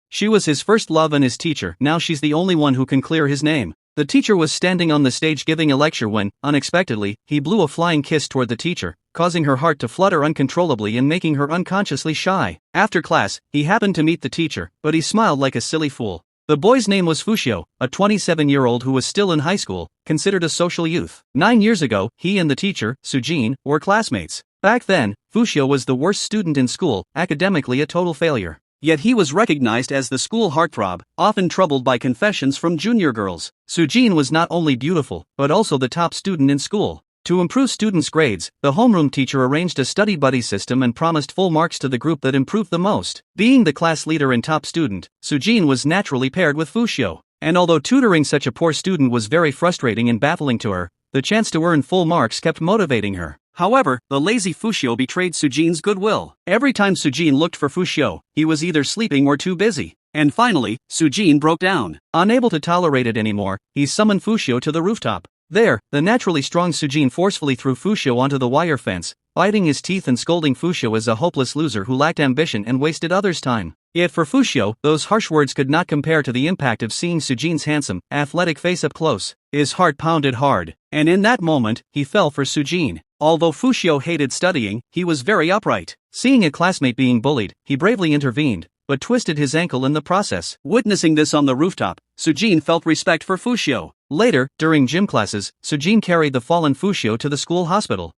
She was his first love and his teacher. Now she's the only one who can clear his name. The teacher was standing on the stage giving a lecture when, unexpectedly, he blew a flying kiss toward the teacher, causing her heart to flutter uncontrollably and making her unconsciously shy. After class, he happened to meet the teacher, but he smiled like a silly fool. The boy's name was Fuxiu, a 27-year-old who was still in high school, considered a social youth. 9 years ago, he and the teacher, Sujin, were classmates. Back then, Fuxiu was the worst student in school, academically a total failure. Yet he was recognized as the school heartthrob, often troubled by confessions from junior girls. Sujin was not only beautiful, but also the top student in school. To improve students' grades, the homeroom teacher arranged a study buddy system and promised full marks to the group that improved the most. Being the class leader and top student, Sujin was naturally paired with Fuxiu. And although tutoring such a poor student was very frustrating and baffling to her, the chance to earn full marks kept motivating her. However, the lazy Fuxiu betrayed Sujin's goodwill. Every time Sujin looked for Fuxiu, he was either sleeping or too busy. And finally, Sujin broke down. Unable to tolerate it anymore, he summoned Fuxiu to the rooftop. There, the naturally strong Sujin forcefully threw Fuxiu onto the wire fence, biting his teeth and scolding Fuxiu as a hopeless loser who lacked ambition and wasted others' time. Yet for Fuxiu, those harsh words could not compare to the impact of seeing Sujin's handsome, athletic face up close. His heart pounded hard, and in that moment, he fell for Sujin. Although Fuxiu hated studying, he was very upright. Seeing a classmate being bullied, he bravely intervened, but twisted his ankle in the process. Witnessing this on the rooftop, Sujin felt respect for Fuxiu. Later, during gym classes, Sujin carried the fallen Fuxiu to the school hospital.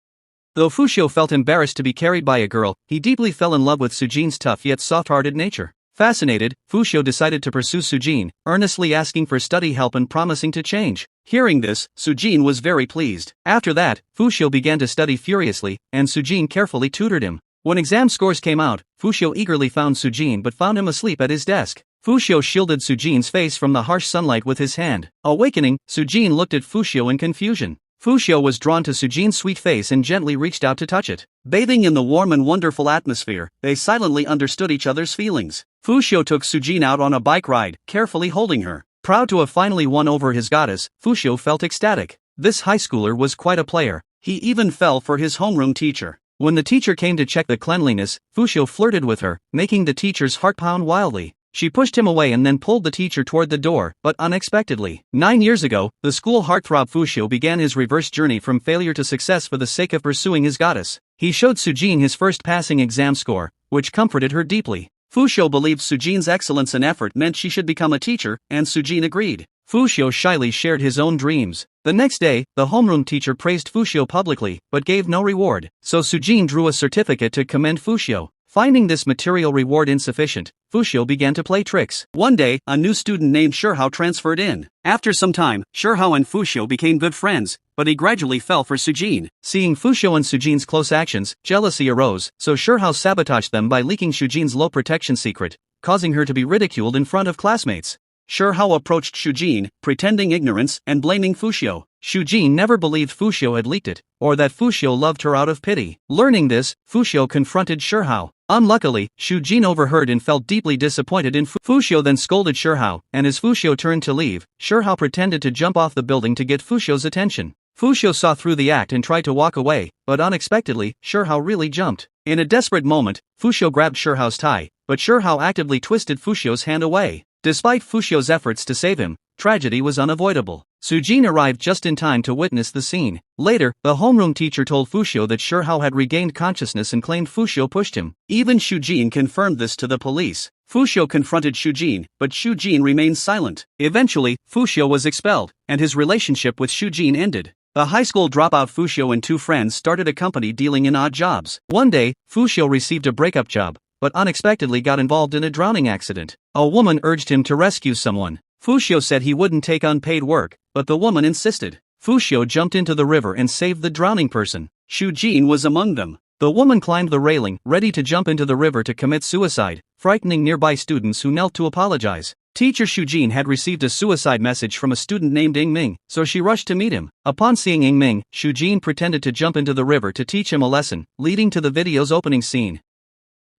Though Fuxiu felt embarrassed to be carried by a girl, he deeply fell in love with Sujin's tough yet soft-hearted nature. Fascinated, Fuxiu decided to pursue Sujin, earnestly asking for study help and promising to change. Hearing this, Sujin was very pleased. After that, Fuxiu began to study furiously, and Sujin carefully tutored him. When exam scores came out, Fuxiu eagerly found Sujin but found him asleep at his desk. Fuxiu shielded Sujin's face from the harsh sunlight with his hand. Awakening, Sujin looked at Fuxiu in confusion. Fuxiu was drawn to Sujin's sweet face and gently reached out to touch it. Bathing in the warm and wonderful atmosphere, they silently understood each other's feelings. Fuxiu took Sujin out on a bike ride, carefully holding her. Proud to have finally won over his goddess, Fuxiu felt ecstatic. This high schooler was quite a player. He even fell for his homeroom teacher. When the teacher came to check the cleanliness, Fuxiu flirted with her, making the teacher's heart pound wildly. She pushed him away and then pulled the teacher toward the door, but unexpectedly. 9 years ago, the school heartthrob Fuxiu began his reverse journey from failure to success for the sake of pursuing his goddess. He showed Sujin his first passing exam score, which comforted her deeply. Fuxiu believed Sujin's excellence and effort meant she should become a teacher, and Sujin agreed. Fuxiu shyly shared his own dreams. The next day, the homeroom teacher praised Fuxiu publicly, but gave no reward, so Sujin drew a certificate to commend Fuxiu. Finding this material reward insufficient, Fuxiu began to play tricks. One day, a new student named Shihao transferred in. After some time, Shihao and Fuxiu became good friends, but he gradually fell for Sujin. Seeing Fuxiu and Sujin's close actions, jealousy arose, so Shihao sabotaged them by leaking Sujin's low protection secret, causing her to be ridiculed in front of classmates. Shihao approached Sujin, pretending ignorance and blaming Fuxiu. Sujin never believed Fuxiu had leaked it, or that Fuxiu loved her out of pity. Learning this, Fuxiu confronted Shihao. Unluckily, Sujin overheard and felt deeply disappointed in Fuxiu then scolded Shihao, and as Fuxiu turned to leave, Shihao pretended to jump off the building to get Fuxiu's attention. Fuxiu saw through the act and tried to walk away, but unexpectedly, Shihao really jumped. In a desperate moment, Fuxiu grabbed Shihao's tie, but Shihao actively twisted Fuxiu's hand away. Despite Fuxiu's efforts to save him, tragedy was unavoidable. Sujin arrived just in time to witness the scene. Later, the homeroom teacher told Fuxiu that Shihao had regained consciousness and claimed Fuxiu pushed him. Even Sujin confirmed this to the police. Fuxiu confronted Sujin, but Sujin remained silent. Eventually, Fuxiu was expelled, and his relationship with Sujin ended. The high school dropout Fuxiu and two friends started a company dealing in odd jobs. One day, Fuxiu received a breakup job, but unexpectedly got involved in a drowning accident. A woman urged him to rescue someone. Fuxiu said he wouldn't take unpaid work, but the woman insisted. Fuxiu jumped into the river and saved the drowning person. Sujin was among them. The woman climbed the railing, ready to jump into the river to commit suicide, frightening nearby students who knelt to apologize. Teacher Sujin had received a suicide message from a student named Yingming, so she rushed to meet him. Upon seeing Yingming, Sujin pretended to jump into the river to teach him a lesson, leading to the video's opening scene.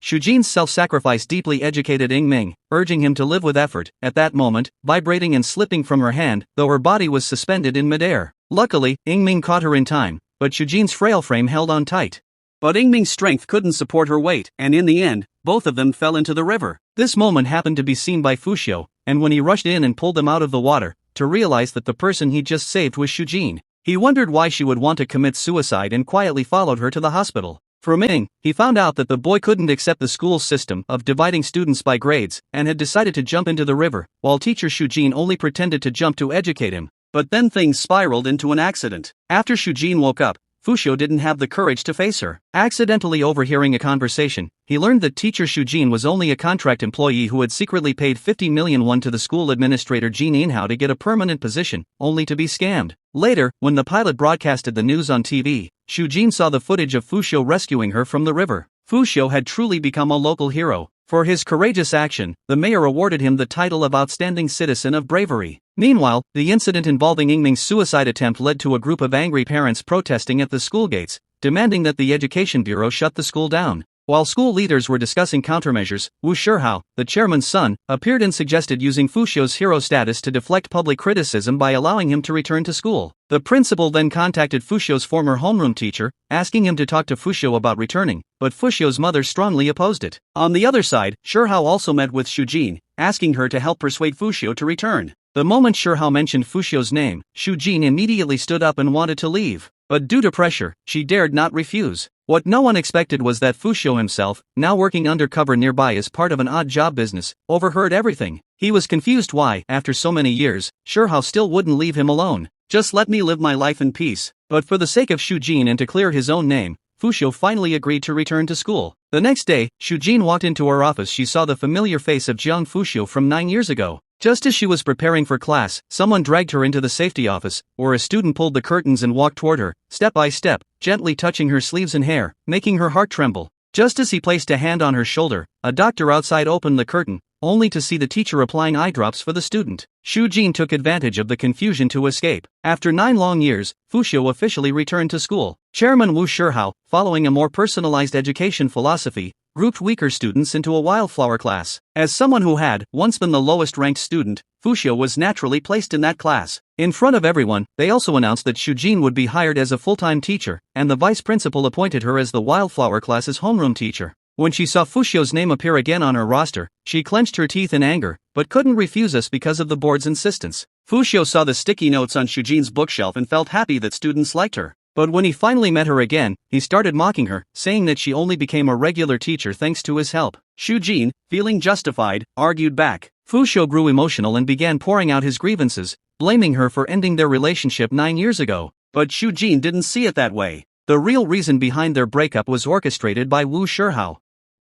Sujin's self-sacrifice deeply educated Yingming, urging him to live with effort. At that moment, vibrating and slipping from her hand, though her body was suspended in midair. Luckily, Yingming caught her in time, but Sujin's frail frame held on tight. But Yingming's strength couldn't support her weight, and in the end, both of them fell into the river. This moment happened to be seen by Fuxiu, and when he rushed in and pulled them out of the water, to realize that the person he'd just saved was Sujin, he wondered why she would want to commit suicide and quietly followed her to the hospital. From Ming, he found out that the boy couldn't accept the school's system of dividing students by grades and had decided to jump into the river, while teacher Sujin only pretended to jump to educate him. But then things spiraled into an accident. After Sujin woke up, Fuxiu didn't have the courage to face her. Accidentally overhearing a conversation, he learned that teacher Sujin was only a contract employee who had secretly paid 50 million won to the school administrator Jin Inhao to get a permanent position, only to be scammed. Later, when the pilot broadcasted the news on TV, Sujin saw the footage of Fuxiu rescuing her from the river. Fuxiu had truly become a local hero. For his courageous action, the mayor awarded him the title of Outstanding Citizen of Bravery. Meanwhile, the incident involving Yingming's suicide attempt led to a group of angry parents protesting at the school gates, demanding that the Education Bureau shut the school down. While school leaders were discussing countermeasures, Wu Shihao, the chairman's son, appeared and suggested using Fuxiu's hero status to deflect public criticism by allowing him to return to school. The principal then contacted Fuxiu's former homeroom teacher, asking him to talk to Fuxiu about returning, but Fuxiu's mother strongly opposed it. On the other side, Shihao also met with Sujin, asking her to help persuade Fuxiu to return. The moment Shihao mentioned Fuxiu's name, Sujin immediately stood up and wanted to leave. But due to pressure, she dared not refuse. What no one expected was that Fuxiu himself, now working undercover nearby as part of an odd job business, overheard everything. He was confused why, after so many years, Shihao still wouldn't leave him alone. Just let me live my life in peace. But for the sake of Sujin and to clear his own name, Fuxiu finally agreed to return to school. The next day, Sujin walked into her office. She saw the familiar face of Jiang Fuxiu from 9 years ago. Just as she was preparing for class, someone dragged her into the safety office, where a student pulled the curtains and walked toward her, step by step, gently touching her sleeves and hair, making her heart tremble. Just as he placed a hand on her shoulder, a doctor outside opened the curtain, only to see the teacher applying eye drops for the student. Sujin took advantage of the confusion to escape. After 9 long years, Fuxiu officially returned to school. Chairman Wu Shihao, following a more personalized education philosophy, grouped weaker students into a wildflower class. As someone who had once been the lowest-ranked student, Fuxiu was naturally placed in that class. In front of everyone, they also announced that Sujin would be hired as a full-time teacher, and the vice principal appointed her as the wildflower class's homeroom teacher. When she saw Fuxiu's name appear again on her roster, she clenched her teeth in anger, but couldn't refuse us because of the board's insistence. Fuxiu saw the sticky notes on Sujin's bookshelf and felt happy that students liked her. But when he finally met her again, he started mocking her, saying that she only became a regular teacher thanks to his help. Sujin, feeling justified, argued back. Fuxiu grew emotional and began pouring out his grievances, blaming her for ending their relationship 9 years ago. But Sujin didn't see it that way. The real reason behind their breakup was orchestrated by Wu Shihao.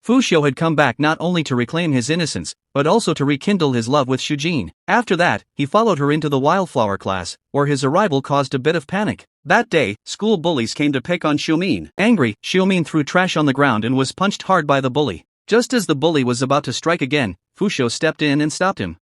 Fuxiu had come back not only to reclaim his innocence, but also to rekindle his love with Sujin. After that, he followed her into the wildflower class, where his arrival caused a bit of panic. That day, school bullies came to pick on Xiumin. Angry, Xiumin threw trash on the ground and was punched hard by the bully. Just as the bully was about to strike again, Fuxiu stepped in and stopped him.